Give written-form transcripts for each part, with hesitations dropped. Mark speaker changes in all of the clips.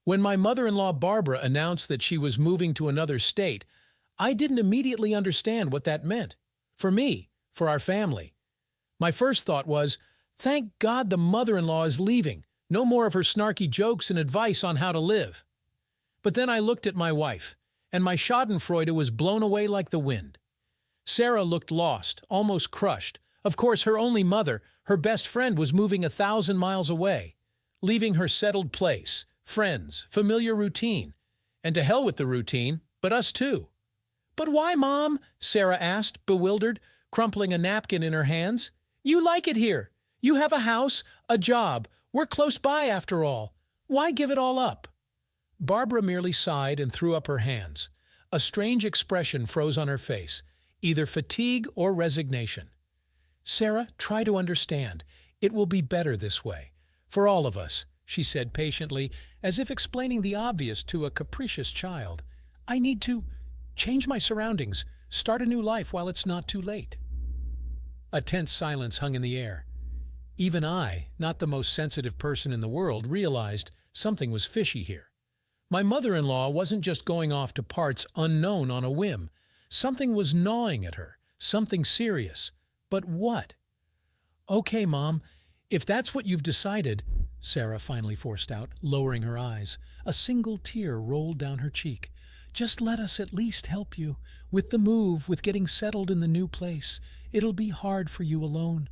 Speaker 1: When my mother-in-law Barbara announced that she was moving to another state, I didn't immediately understand what that meant. For me, for our family. My first thought was, thank God the mother-in-law is leaving. No more of her snarky jokes and advice on how to live. But then I looked at my wife, and my schadenfreude was blown away like the wind. Sarah looked lost, almost crushed. Of course, her only mother, her best friend, was moving 1,000 miles away, leaving her settled place, friends, familiar routine. And to hell with the routine, but us too. "But why, Mom?" Sarah asked, bewildered, crumpling a napkin in her hands. "You like it here. You have a house, a job. We're close by after all. Why give it all up?" Barbara merely sighed and threw up her hands. A strange expression froze on her face, either fatigue or resignation. "Sarah, try to understand. It will be better this way. For all of us," she said patiently, as if explaining the obvious to a capricious child. "I need to change my surroundings, start a new life while it's not too late." A tense silence hung in the air. Even I, not the most sensitive person in the world, realized something was fishy here. My mother-in-law wasn't just going off to parts unknown on a whim. Something was gnawing at her, something serious. But what? "Okay, Mom, if that's what you've decided," Sarah finally forced out, lowering her eyes. A single tear rolled down her cheek. "Just let us at least help you. With the move, with getting settled in the new place. It'll be hard for you alone."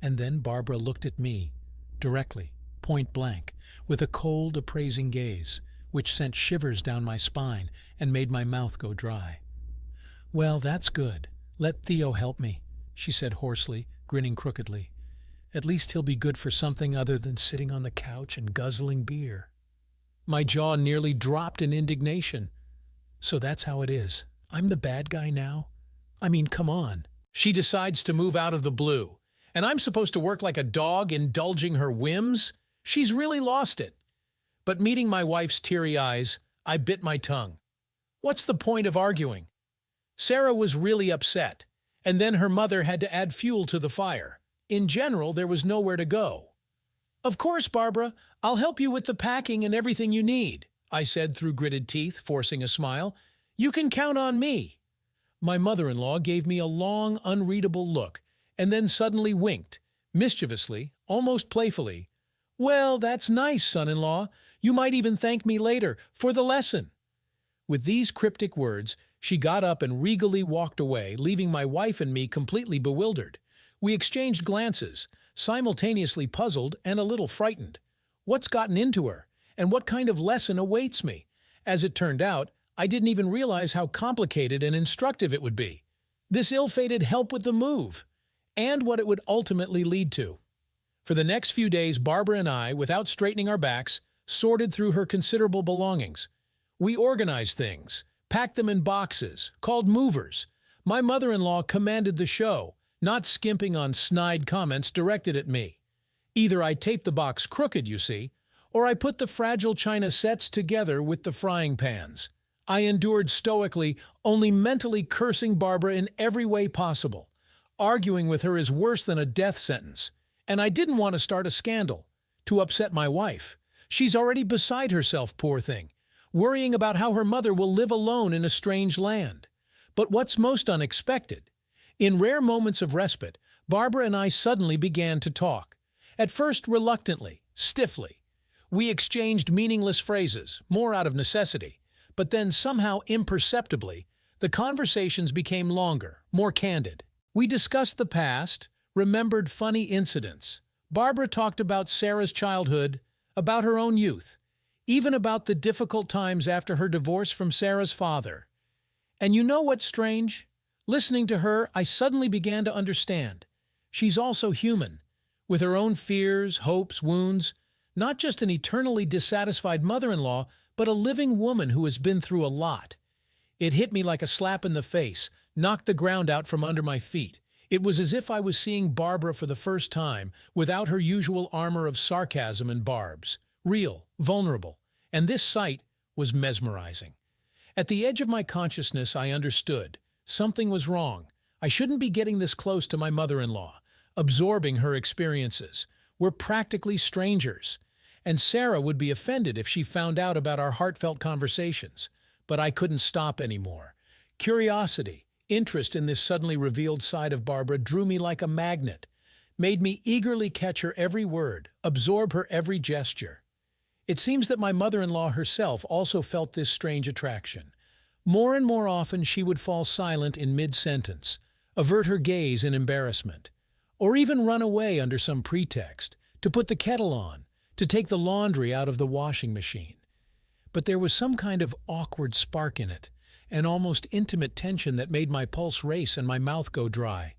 Speaker 1: And then Barbara looked at me, directly, point blank, with a cold, appraising gaze, which sent shivers down my spine and made my mouth go dry. "Well, that's good. Let Theo help me," she said hoarsely, grinning crookedly. "At least he'll be good for something other than sitting on the couch and guzzling beer." My jaw nearly dropped in indignation. So that's how it is. I'm the bad guy now? I mean, come on. She decides to move out of the blue, and I'm supposed to work like a dog indulging her whims? She's really lost it. But meeting my wife's teary eyes, I bit my tongue. What's the point of arguing? Sarah was really upset, and then her mother had to add fuel to the fire. In general, there was nowhere to go. "Of course, Barbara, I'll help you with the packing and everything you need," I said through gritted teeth, forcing a smile. "You can count on me." My mother-in-law gave me a long, unreadable look, and then suddenly winked, mischievously, almost playfully. "Well, that's nice, son-in-law. You might even thank me later for the lesson." With these cryptic words, she got up and regally walked away, leaving my wife and me completely bewildered. We exchanged glances, simultaneously puzzled and a little frightened. What's gotten into her? And what kind of lesson awaits me? As it turned out, I didn't even realize how complicated and instructive it would be. This ill-fated help with the move, and what it would ultimately lead to. For the next few days, Barbara and I, without straightening our backs, sorted through her considerable belongings. We organized things, packed them in boxes, called movers. My mother-in-law commanded the show, not skimping on snide comments directed at me. Either I taped the box crooked, you see, or I put the fragile china sets together with the frying pans. I endured stoically, only mentally cursing Barbara in every way possible. Arguing with her is worse than a death sentence. And I didn't want to start a scandal, to upset my wife. She's already beside herself, poor thing, worrying about how her mother will live alone in a strange land. But what's most unexpected? In rare moments of respite, Barbara and I suddenly began to talk. At first reluctantly, stiffly. We exchanged meaningless phrases, more out of necessity. But then somehow imperceptibly, the conversations became longer, more candid. We discussed the past, remembered funny incidents. Barbara talked about Sarah's childhood, about her own youth, even about the difficult times after her divorce from Sarah's father. And you know what's strange? Listening to her, I suddenly began to understand. She's also human, with her own fears, hopes, wounds, not just an eternally dissatisfied mother-in-law, but a living woman who has been through a lot. It hit me like a slap in the face, knocked the ground out from under my feet. It was as if I was seeing Barbara for the first time, without her usual armor of sarcasm and barbs. Real, vulnerable, and this sight was mesmerizing. At the edge of my consciousness, I understood. Something was wrong. I shouldn't be getting this close to my mother-in-law, absorbing her experiences. We're practically strangers. and Sarah would be offended if she found out about our heartfelt conversations. But I couldn't stop anymore. Curiosity, interest in this suddenly revealed side of Barbara drew me like a magnet, made me eagerly catch her every word, absorb her every gesture. It seems that my mother-in-law herself also felt this strange attraction. More and more often she would fall silent in mid-sentence, avert her gaze in embarrassment, or even run away under some pretext, to put the kettle on, to take the laundry out of the washing machine. But there was some kind of awkward spark in it, an almost intimate tension that made my pulse race and my mouth go dry.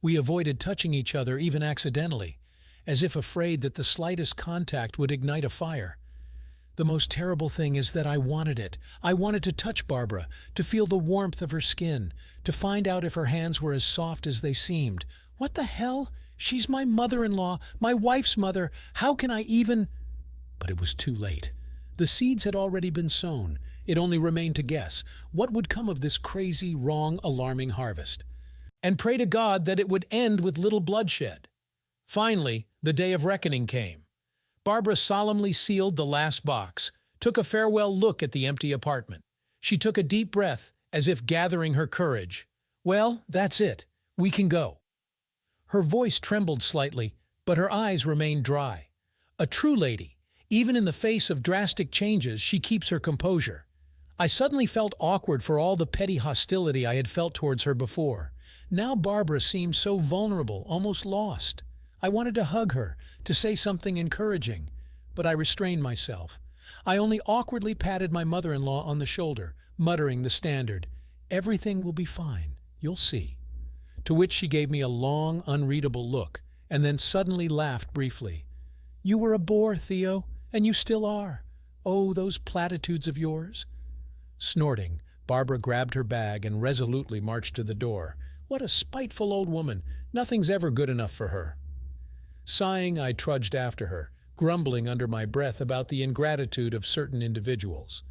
Speaker 1: We avoided touching each other even accidentally, as if afraid that the slightest contact would ignite a fire. The most terrible thing is that I wanted it. I wanted to touch Barbara, to feel the warmth of her skin, to find out if her hands were as soft as they seemed. What the hell? She's my mother-in-law, my wife's mother. How can I even... But it was too late. The seeds had already been sown. It only remained to guess what would come of this crazy, wrong, alarming harvest. And pray to God that it would end with little bloodshed. Finally, the day of reckoning came. Barbara solemnly sealed the last box, took a farewell look at the empty apartment. She took a deep breath, as if gathering her courage. Well, that's it. We can go. Her voice trembled slightly, but her eyes remained dry. A true lady. Even in the face of drastic changes, she keeps her composure. I suddenly felt awkward for all the petty hostility I had felt towards her before. Now Barbara seemed so vulnerable, almost lost. I wanted to hug her, to say something encouraging, but I restrained myself. I only awkwardly patted my mother-in-law on the shoulder, muttering the standard, "Everything will be fine, you'll see." To which she gave me a long, unreadable look, and then suddenly laughed briefly. "You were a bore, Theo, and you still are. Oh, those platitudes of yours." Snorting, Barbara grabbed her bag and resolutely marched to the door. What a spiteful old woman. Nothing's ever good enough for her. Sighing, I trudged after her, grumbling under my breath about the ingratitude of certain individuals.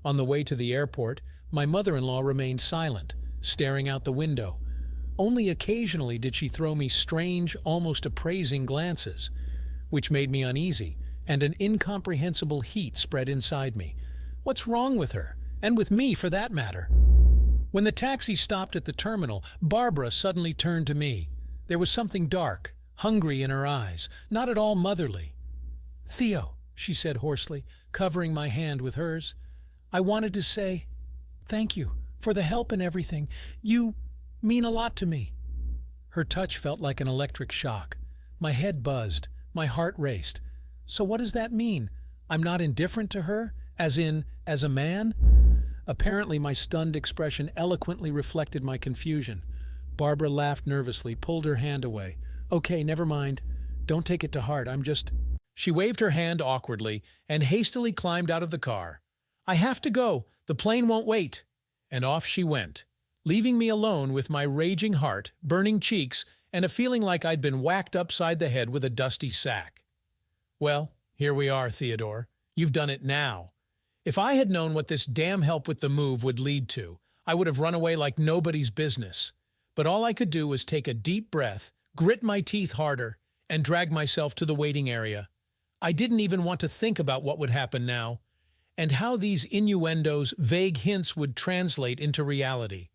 Speaker 1: On the way to the airport, my mother-in-law remained silent, staring out the window. Only occasionally did she throw me strange, almost appraising glances, which made me uneasy, and an incomprehensible heat spread inside me. What's wrong with her? And with me, for that matter? When the taxi stopped at the terminal, Barbara suddenly turned to me. There was something dark, hungry in her eyes, not at all motherly. "Theo," she said hoarsely, covering my hand with hers, "I wanted to say thank you for the help and everything. You mean a lot to me." Her touch felt like an electric shock. My head buzzed, my heart raced. So what does that mean? I'm not indifferent to her? As a man? Apparently my stunned expression eloquently reflected my confusion. Barbara laughed nervously, pulled her hand away. "Okay, never mind. Don't take it to heart, I'm just..." She waved her hand awkwardly and hastily climbed out of the car. "I have to go. The plane won't wait." And off she went, leaving me alone with my raging heart, burning cheeks, and a feeling like I'd been whacked upside the head with a dusty sack. Well, here we are, Theodore. You've done it now. If I had known what this damn help with the move would lead to, I would have run away like nobody's business. But all I could do was take a deep breath, grit my teeth harder, and drag myself to the waiting area. I didn't even want to think about what would happen now, and how these innuendos, vague hints would translate into reality.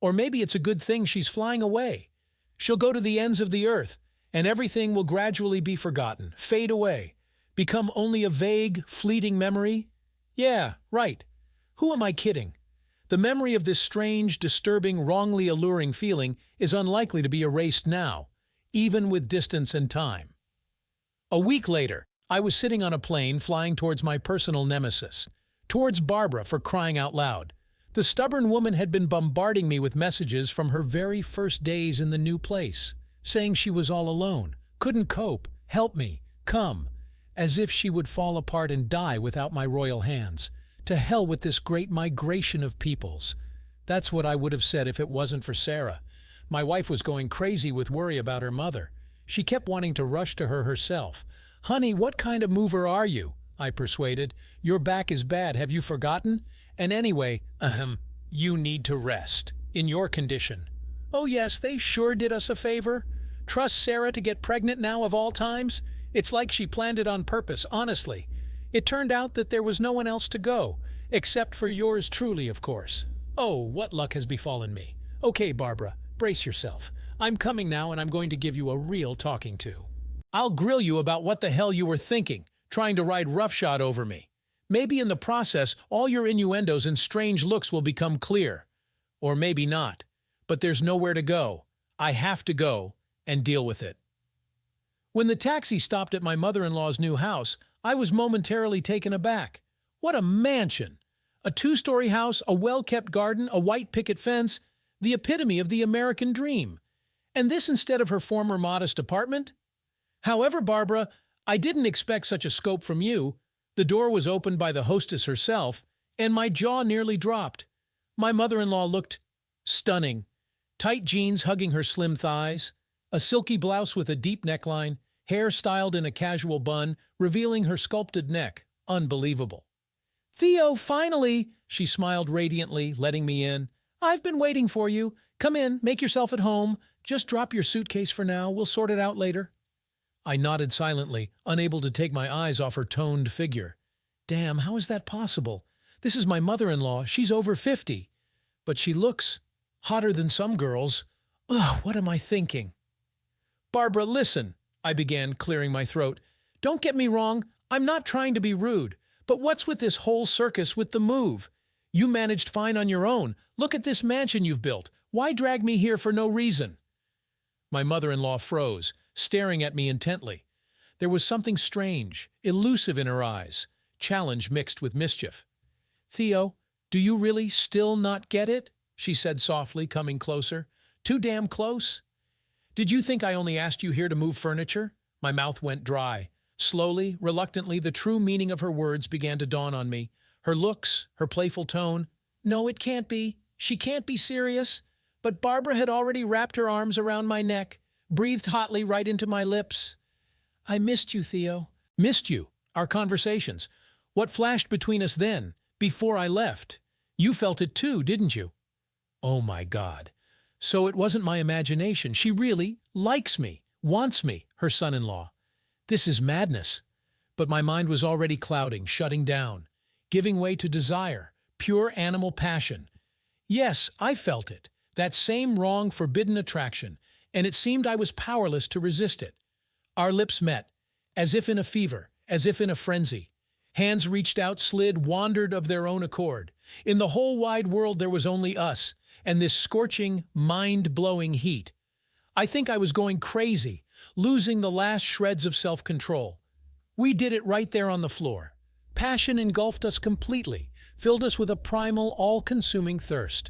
Speaker 1: Or maybe it's a good thing she's flying away. She'll go to the ends of the earth, and everything will gradually be forgotten, fade away, become only a vague, fleeting memory. Yeah, right. Who am I kidding? The memory of this strange, disturbing, wrongly alluring feeling is unlikely to be erased now, even with distance and time. A week later, I was sitting on a plane flying towards my personal nemesis, towards Barbara, for crying out loud. The stubborn woman had been bombarding me with messages from her very first days in the new place, saying she was all alone, couldn't cope, help me, come, as if she would fall apart and die without my royal hands. To hell with this great migration of peoples. That's what I would have said if it wasn't for Sarah. My wife was going crazy with worry about her mother. She kept wanting to rush to her herself. "Honey, what kind of mover are you?" I persuaded. "Your back is bad, have you forgotten? And anyway, you need to rest, in your condition." "Oh yes, they sure did us a favor. Trust Sarah to get pregnant now of all times? It's like she planned it on purpose, honestly. It turned out that there was no one else to go, except for yours truly, of course. Oh, what luck has befallen me. Okay, Barbara, brace yourself. I'm coming now and I'm going to give you a real talking to. I'll grill you about what the hell you were thinking, trying to ride roughshod over me. Maybe in the process, all your innuendos and strange looks will become clear. Or maybe not. But there's nowhere to go. I have to go and deal with it. When the taxi stopped at my mother-in-law's new house, I was momentarily taken aback. What a mansion! A 2-story house, a well-kept garden, a white picket fence, the epitome of the American dream. And this instead of her former modest apartment? However, Barbara, I didn't expect such a scope from you. The door was opened by the hostess herself, and my jaw nearly dropped. My mother-in-law looked stunning. Tight jeans hugging her slim thighs, a silky blouse with a deep neckline, hair styled in a casual bun, revealing her sculpted neck. Unbelievable. "Theo, finally!" she smiled radiantly, letting me in. "I've been waiting for you. Come in, make yourself at home. Just drop your suitcase for now. We'll sort it out later." I nodded silently, unable to take my eyes off her toned figure. Damn, how is that possible? This is my mother-in-law. She's over 50. But she looks hotter than some girls. Ugh, what am I thinking? "Barbara, listen," I began, clearing my throat. "Don't get me wrong, I'm not trying to be rude. But what's with this whole circus with the move? You managed fine on your own. Look at this mansion you've built. Why drag me here for no reason?" My mother-in-law froze, staring at me intently. There was something strange, elusive in her eyes, challenge mixed with mischief. "Theo, do you really still not get it?" she said softly, coming closer. "Too damn close?" "Did you think I only asked you here to move furniture?" My mouth went dry. Slowly, reluctantly, the true meaning of her words began to dawn on me. Her looks, her playful tone. No, it can't be. She can't be serious. But Barbara had already wrapped her arms around my neck, breathed hotly right into my lips. "I missed you, Theo." "Missed you? Our conversations. What flashed between us then, before I left? You felt it too, didn't you?" Oh my God. So it wasn't my imagination. She really likes me, wants me, her son-in-law. This is madness. But my mind was already clouding, shutting down, giving way to desire, pure animal passion. Yes, I felt it, that same wrong, forbidden attraction, and it seemed I was powerless to resist it. Our lips met, as if in a fever, as if in a frenzy. Hands reached out, slid, wandered of their own accord. In the whole wide world there was only us, and this scorching, mind-blowing heat. I think I was going crazy, losing the last shreds of self-control. We did it right there on the floor. Passion engulfed us completely, filled us with a primal, all-consuming thirst.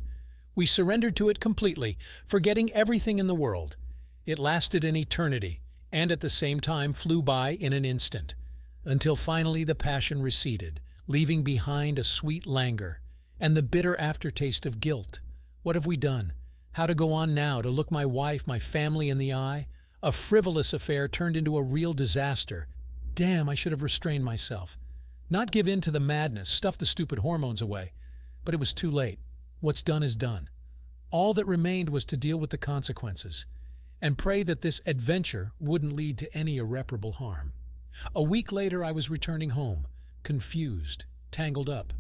Speaker 1: We surrendered to it completely, forgetting everything in the world. It lasted an eternity, and at the same time flew by in an instant, until finally the passion receded, leaving behind a sweet languor and the bitter aftertaste of guilt. What have we done? How to go on now, to look my wife, my family in the eye? A frivolous affair turned into a real disaster. Damn, I should have restrained myself. Not give in to the madness, stuff the stupid hormones away. But it was too late. What's done is done. All that remained was to deal with the consequences, and pray that this adventure wouldn't lead to any irreparable harm. A week later I was returning home, confused, tangled up.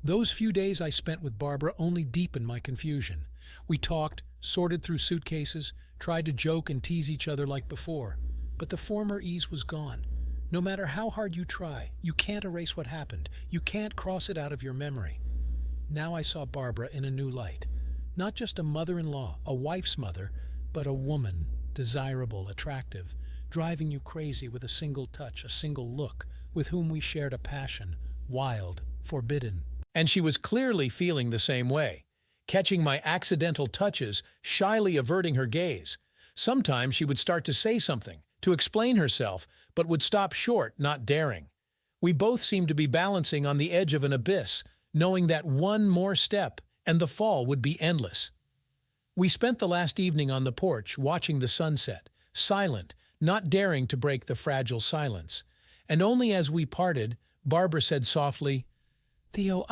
Speaker 1: Those few days I spent with Barbara only deepened my confusion. We talked, sorted through suitcases, tried to joke and tease each other like before. But the former ease was gone. No matter how hard you try, you can't erase what happened. You can't cross it out of your memory. Now I saw Barbara in a new light. Not just a mother-in-law, a wife's mother, but a woman, desirable, attractive, driving you crazy with a single touch, a single look, with whom we shared a passion, wild, forbidden. And she was clearly feeling the same way, catching my accidental touches, shyly averting her gaze. Sometimes she would start to say something, to explain herself, but would stop short, not daring. We both seemed to be balancing on the edge of an abyss, knowing that one more step, and the fall would be endless. We spent the last evening on the porch, watching the sunset, silent, not daring to break the fragile silence. And only as we parted, Barbara said softly, "Theo,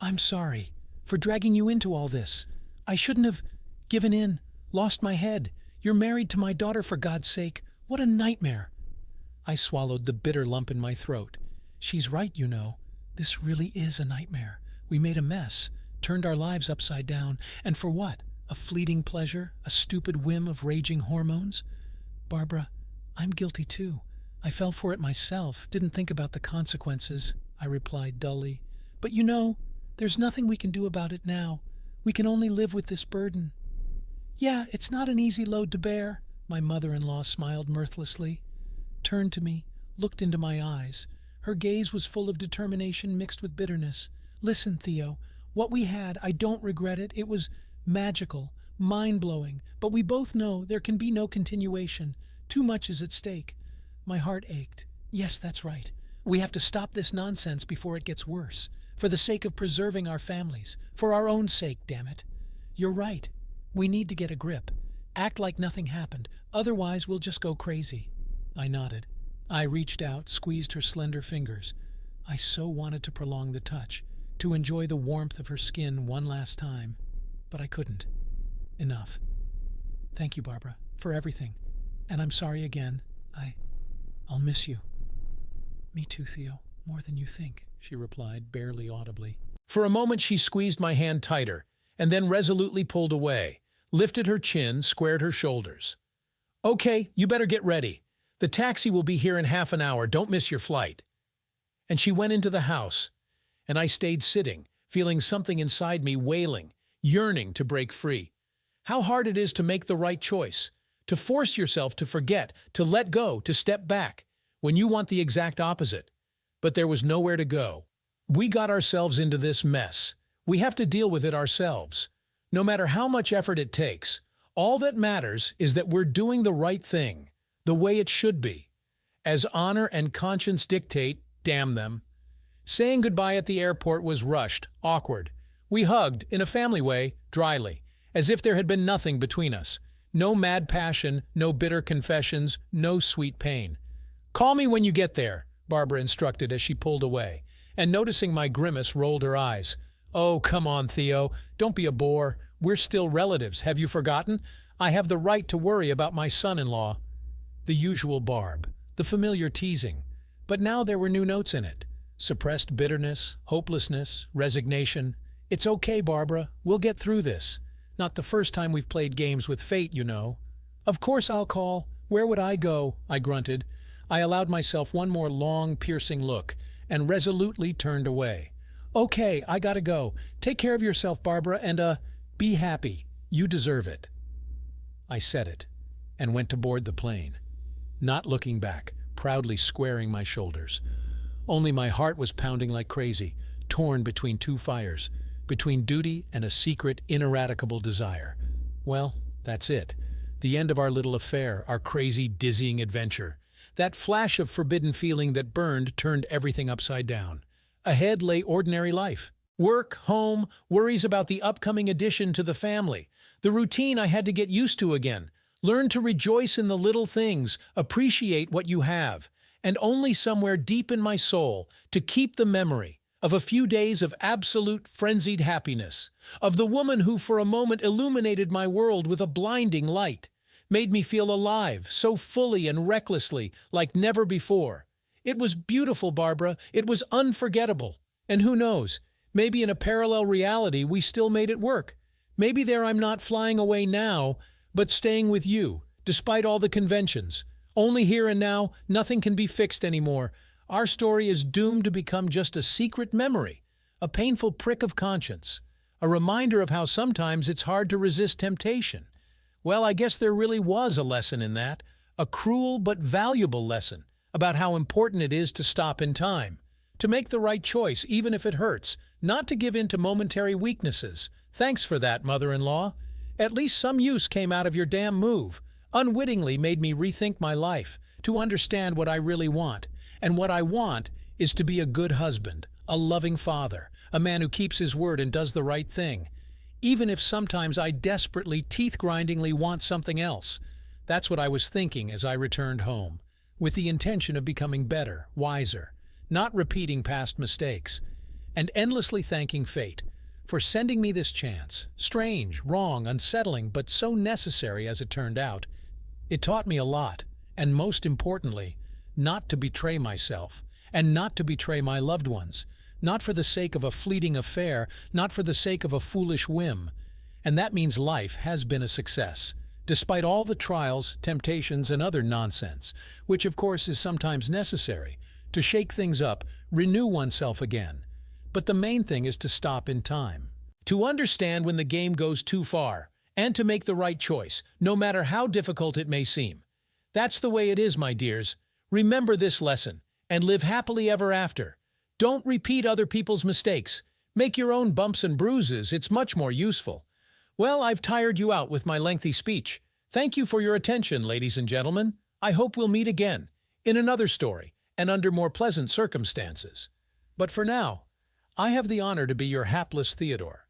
Speaker 1: I'm sorry for dragging you into all this. I shouldn't have given in, lost my head. You're married to my daughter, for God's sake. What a nightmare." I swallowed the bitter lump in my throat. She's right, you know. This really is a nightmare. We made a mess, turned our lives upside down, and for what? A fleeting pleasure? A stupid whim of raging hormones? Barbara, I'm guilty too. I fell for it myself, didn't think about the consequences, I replied dully. But you know, there's nothing we can do about it now. We can only live with this burden. Yeah, it's not an easy load to bear, my mother-in-law smiled mirthlessly. Turned to me, looked into my eyes. Her gaze was full of determination mixed with bitterness. Listen, Theo, what we had, I don't regret it. It was magical, mind-blowing, but we both know there can be no continuation. Too much is at stake. My heart ached. Yes, that's right. We have to stop this nonsense before it gets worse. For the sake of preserving our families. For our own sake, damn it. You're right. We need to get a grip. Act like nothing happened. Otherwise, we'll just go crazy. I nodded. I reached out, squeezed her slender fingers. I so wanted to prolong the touch, to enjoy the warmth of her skin one last time. But I couldn't. Enough. Thank you, Barbara, for everything. And I'm sorry again. I'll miss you. Me too, Theo. More than you think, she replied, barely audibly. For a moment she squeezed my hand tighter, and then resolutely pulled away, lifted her chin, squared her shoulders. Okay, you better get ready. The taxi will be here in half an hour. Don't miss your flight. And she went into the house, and I stayed sitting, feeling something inside me wailing, yearning to break free. How hard it is to make the right choice, to force yourself to forget, to let go, to step back, when you want the exact opposite. But there was nowhere to go. We got ourselves into this mess. We have to deal with it ourselves. No matter how much effort it takes, all that matters is that we're doing the right thing, the way it should be. As honor and conscience dictate, damn them. Saying goodbye at the airport was rushed, awkward. We hugged, in a family way, dryly, as if there had been nothing between us. No mad passion, no bitter confessions, no sweet pain. Call me when you get there, Barbara instructed as she pulled away, and noticing my grimace rolled her eyes. Oh, come on, Theo. Don't be a bore. We're still relatives. Have you forgotten? I have the right to worry about my son-in-law. The usual Barb, the familiar teasing. But now there were new notes in it. Suppressed bitterness, hopelessness, resignation. It's okay, Barbara. We'll get through this. Not the first time we've played games with fate, you know. Of course I'll call. Where would I go? I grunted. I allowed myself one more long, piercing look, and resolutely turned away. Okay, I gotta go. Take care of yourself, Barbara, and, be happy. You deserve it. I said it, and went to board the plane, not looking back, proudly squaring my shoulders. Only my heart was pounding like crazy, torn between two fires, between duty and a secret, ineradicable desire. Well, that's it. The end of our little affair, our crazy, dizzying adventure. That flash of forbidden feeling that burned turned everything upside down. Ahead lay ordinary life. Work, home, worries about the upcoming addition to the family. The routine I had to get used to again. Learn to rejoice in the little things, appreciate what you have, and only somewhere deep in my soul to keep the memory of a few days of absolute frenzied happiness, of the woman who for a moment illuminated my world with a blinding light, made me feel alive so fully and recklessly like never before. It was beautiful, Barbara. It was unforgettable. And who knows, maybe in a parallel reality we still made it work. Maybe there I'm not flying away now, but staying with you, despite all the conventions. Only here and now, nothing can be fixed anymore. Our story is doomed to become just a secret memory, a painful prick of conscience, a reminder of how sometimes it's hard to resist temptation. Well, I guess there really was a lesson in that, a cruel but valuable lesson about how important it is to stop in time, to make the right choice even if it hurts, not to give in to momentary weaknesses. Thanks for that, mother-in-law. At least some use came out of your damn move. Unwittingly made me rethink my life, to understand what I really want. And what I want is to be a good husband, a loving father, a man who keeps his word and does the right thing. Even if sometimes I desperately, teeth-grindingly want something else. That's what I was thinking as I returned home, with the intention of becoming better, wiser, not repeating past mistakes, and endlessly thanking fate for sending me this chance. Strange, wrong, unsettling, but so necessary as it turned out. It taught me a lot, and most importantly, not to betray myself, and not to betray my loved ones, not for the sake of a fleeting affair, not for the sake of a foolish whim. And that means life has been a success, despite all the trials, temptations, and other nonsense, which of course is sometimes necessary, to shake things up, renew oneself again. But the main thing is to stop in time, to understand when the game goes too far, and to make the right choice, no matter how difficult it may seem. That's the way it is, my dears. Remember this lesson, and live happily ever after. Don't repeat other people's mistakes. Make your own bumps and bruises. It's much more useful. Well, I've tired you out with my lengthy speech. Thank you for your attention, ladies and gentlemen. I hope we'll meet again, in another story, and under more pleasant circumstances. But for now, I have the honor to be your hapless Theodore.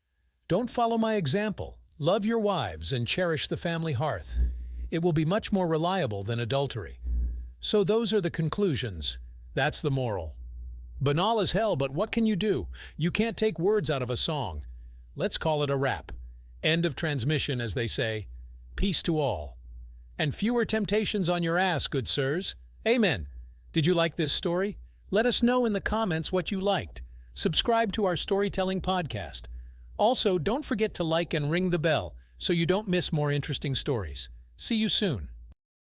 Speaker 1: Don't follow my example. Love your wives and cherish the family hearth. It will be much more reliable than adultery. So those are the conclusions. That's the moral. Banal as hell, but what can you do? You can't take words out of a song. Let's call it a wrap. End of transmission, as they say. Peace to all. And fewer temptations on your ass, good sirs. Amen. Did you like this story? Let us know in the comments what you liked. Subscribe to our storytelling podcast. Also, don't forget to like and ring the bell so you don't miss more interesting stories. See you soon.